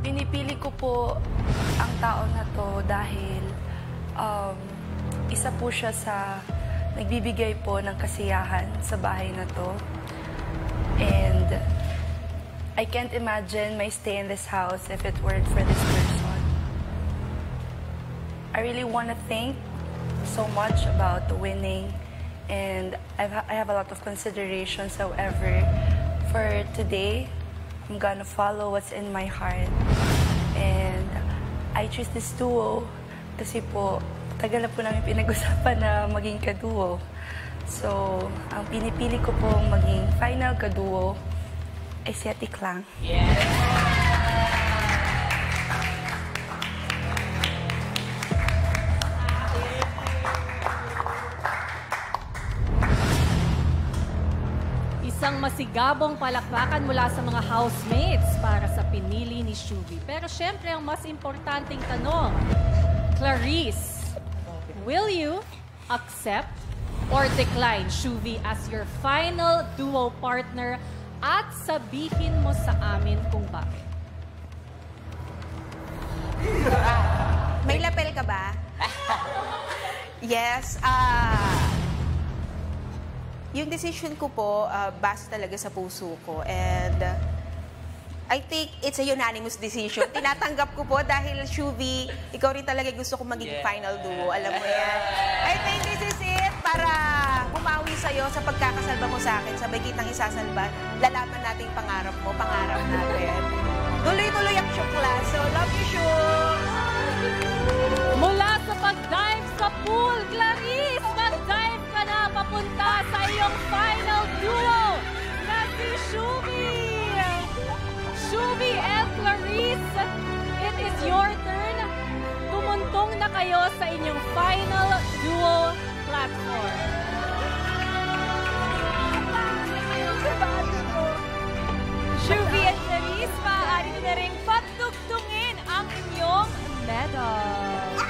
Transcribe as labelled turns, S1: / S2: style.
S1: Pinipili ko po ang tao na to dahil isa po siya sa nagbibigay po ng kasiyahan sa bahay na to. And I can't imagine my stay in this house if it weren't for this person. I really want to think so much about winning, and I have a lot of considerations. However, for today, I'm gonna follow what's in my heart. And I choose this duo kasi po, tagal na po namin pinag-usapan na maging kaduo. So, ang pinipili ko po maging final kaduo ay si Ate Klang.
S2: Isang masigabong palakpakan mula sa mga housemates para sa pinili ni Shuvi. Pero syempre, ang mas importanteng tanong, Clarice, will you accept or decline Shuvi as your final duo partner at sabihin mo sa amin kung bakit?
S3: May lapel ka ba? Yes. Yung decision ko po, base talaga sa puso ko. And I think it's a unanimous decision. Tinatanggap ko po dahil, Shuvi, ikaw rin talaga gusto ko maging final duo. Alam mo yan. I think this is it para bumawi sa'yo sa pagkakasalba mo sa akin. Sabay kitang isasalba. Lalaman natin yung pangarap mo, pangarap natin. Tuloy-tuloy ang syukla. So, love you, Shu!
S2: Mula sa pag-dive sa pool, Clarice, mag-dive ka na papunta sa iyong final duo na si Shuvi. Shuvi and Clarice, it is your turn. Tumuntong na kayo sa inyong final duo platform. Shuvi and Clarice, maaari na rin patugtungin ang inyong medal.